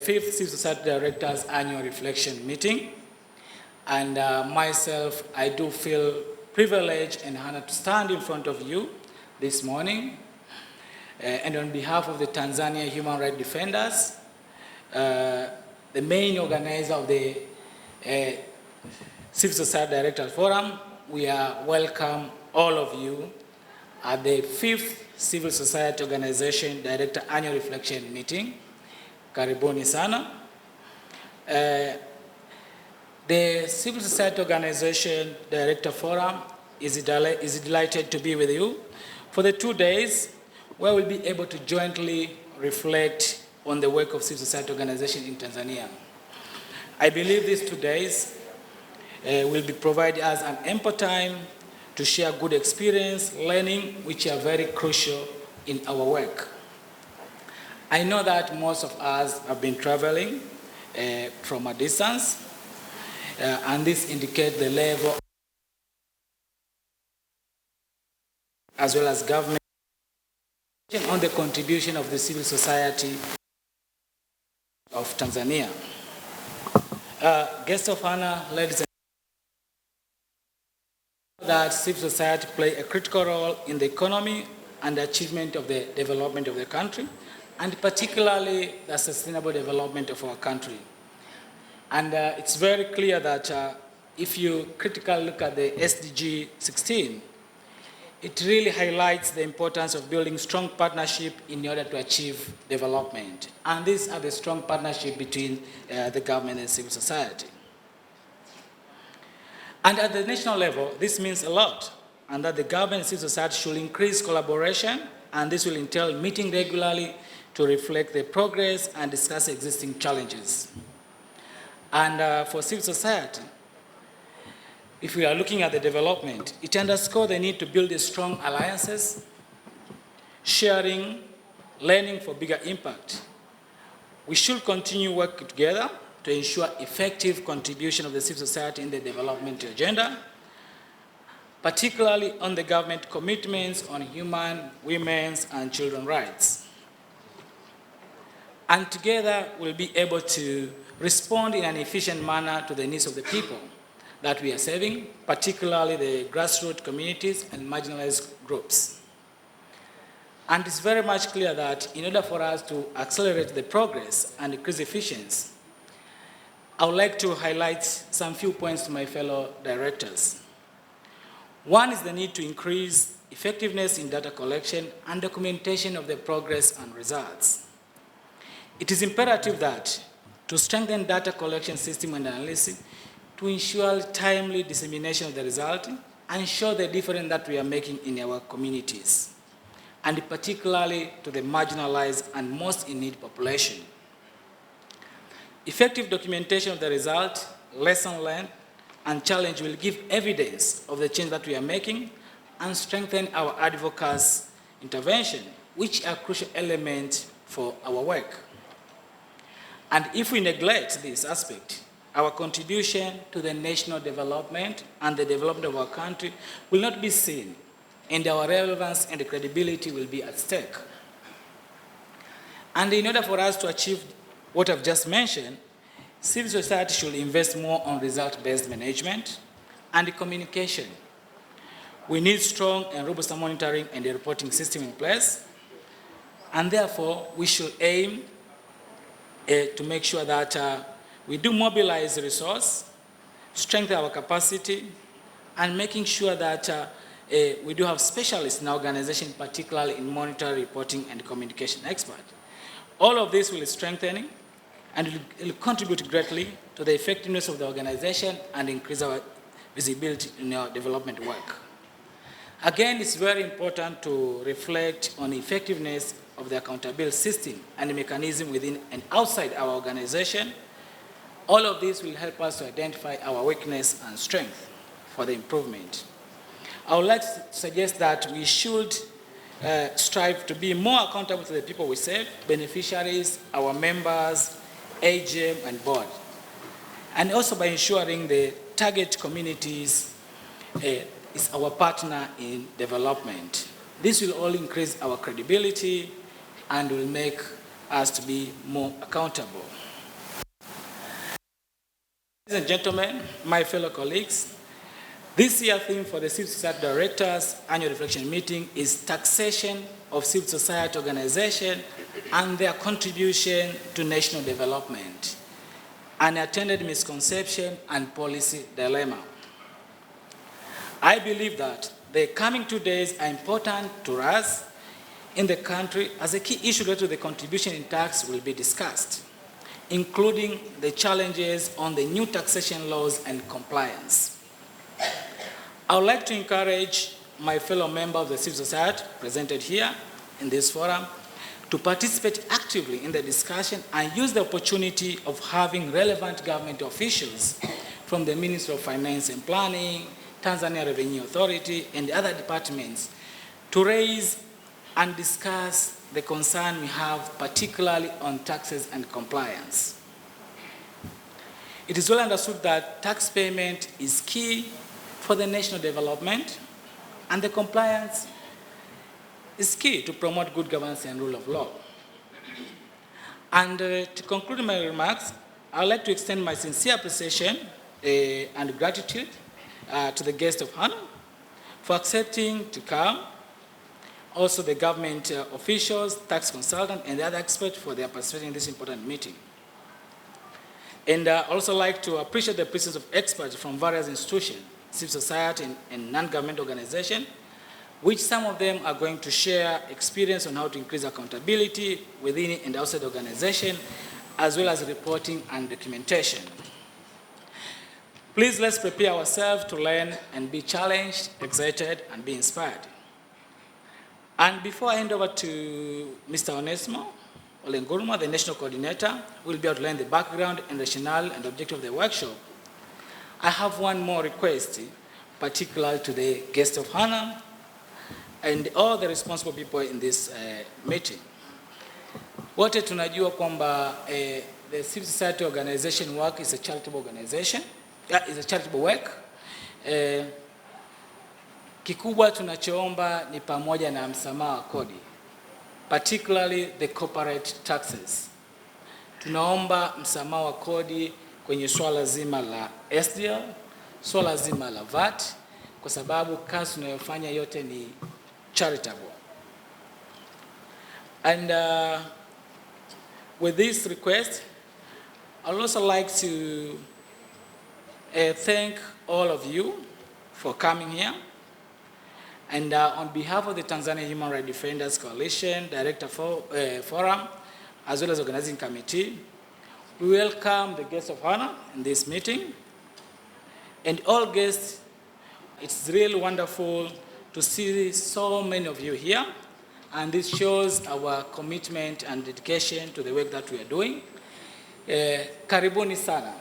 Fifth Civil Society Directors Annual Reflection Meeting. And myself, I do feel privileged and honored to stand in front of you this morning. And on behalf of the Tanzania Human Rights Defenders, the main organizer of the Civil Society Directors Forum, we welcome all of you at the 5th Civil Society Organization Director Annual Reflection Meeting. Karibuni sana. The Civil Society Organization Director Forum is delighted to be with you for the 2 days where we'll be able to jointly reflect on the work of civil society organization in Tanzania. I believe these 2 days will be provided as an ample time to share good experience, learning, which are very crucial in our work. I know that most of us have been traveling from a distance, and this indicates the level as well as government on the contribution of the civil society of Tanzania. Guests of honor, ladies and gentlemen, that civil society play a critical role in the economy and the achievement of the development of the country, and particularly the sustainable development of our country. And it's very clear that if you critically look at the SDG 16, it really highlights the importance of building strong partnership in order to achieve development. And these are the strong partnership between the government and civil society. And at the national level, this means a lot, and that the government and civil society should increase collaboration, and this will entail meeting regularly to reflect the progress and discuss existing challenges. And for civil society, if we are looking at the development, it underscores the need to build strong alliances, sharing, learning for bigger impact. We should continue working together to ensure effective contribution of the civil society in the development agenda, particularly on the government commitments on human, women's, and children's rights. And together we'll be able to respond in an efficient manner to the needs of the people that we are serving, particularly the grassroots communities and marginalized groups. And it's very much clear that in order for us to accelerate the progress and increase efficiency, I would like to highlight some few points to my fellow directors. One is the need to increase effectiveness in data collection and documentation of the progress and results. It is imperative that to strengthen data collection system and analysis to ensure timely dissemination of the result and show the difference that we are making in our communities, and particularly to the marginalized and most in need population. Effective documentation of the result, lesson learned, and challenge will give evidence of the change that we are making and strengthen our advocacy intervention, which are crucial elements for our work. And if we neglect this aspect, our contribution to the national development and the development of our country will not be seen, and our relevance and credibility will be at stake. And in order for us to achieve what I've just mentioned, civil society should invest more on result-based management and communication. We need strong and robust monitoring and a reporting system in place, and therefore we should aim to make sure that we do mobilize the resource, strengthen our capacity, and making sure that we do have specialists in our organization, particularly in monitoring, reporting, and communication expert. All of this will strengthen and it will contribute greatly to the effectiveness of the organization and increase our visibility in our development work. Again, it's very important to reflect on the effectiveness of the accountability system and the mechanism within and outside our organization. All of this will help us to identify our weakness and strength for the improvement. I would like to suggest that we should strive to be more accountable to the people we serve, beneficiaries, our members, AGM, and board. And also by ensuring the target communities is our partner in development. This will all increase our credibility and will make us to be more accountable. Ladies and gentlemen, my fellow colleagues, this year's theme for the Civil Society Directors Annual Reflection Meeting is taxation of civil society organizations and their contribution to national development, unattended misconception and policy dilemma. I believe that the coming 2 days are important to us in the country as a key issue related to the contribution in tax will be discussed, including the challenges on the new taxation laws and compliance. I would like to encourage my fellow members of the civil society presented here in this forum to participate actively in the discussion and use the opportunity of having relevant government officials from the Ministry of Finance and Planning, Tanzania Revenue Authority, and other departments to raise and discuss the concern we have, particularly on taxes and compliance. It is well understood that tax payment is key for the national development, and the compliance is key to promote good governance and rule of law. And to conclude my remarks, I would like to extend my sincere appreciation and gratitude to the guest of honor for accepting to come, also the government officials, tax consultants, and the other experts for their participation in this important meeting. And I also like to appreciate the presence of experts from various institutions, civil society and non-government organizations, which some of them are going to share experience on how to increase accountability within and outside the organization, as well as reporting and documentation. Please let's prepare ourselves to learn and be challenged, excited, and be inspired. And before I hand over to Mr. Onesmo Olenguruma, the National Coordinator, who will be outlining the background and rationale and objective of the workshop, I have one more request, particularly to the guest of honor and all the responsible people in this meeting. Wote tunajua kwamba the civil society organization work is a charitable organization, is a charitable work. Kikubwa tunachoomba ni pamoja na msamaha wa kodi, particularly the corporate taxes. Tunaomba msamaha wa kodi kwenye swala zima la SDL, swala zima la VAT, kwa sababu kazi tunayofanya yote ni charitable. And with this request, I'd also like to thank all of you for coming here. And on behalf of the Tanzania Human Rights Defenders Coalition, Director Forum, as well as Organizing Committee, we welcome the guests of honor in this meeting. And all guests, it's really wonderful to see so many of you here. And this shows our commitment and dedication to the work that we are doing. Karibuni sana.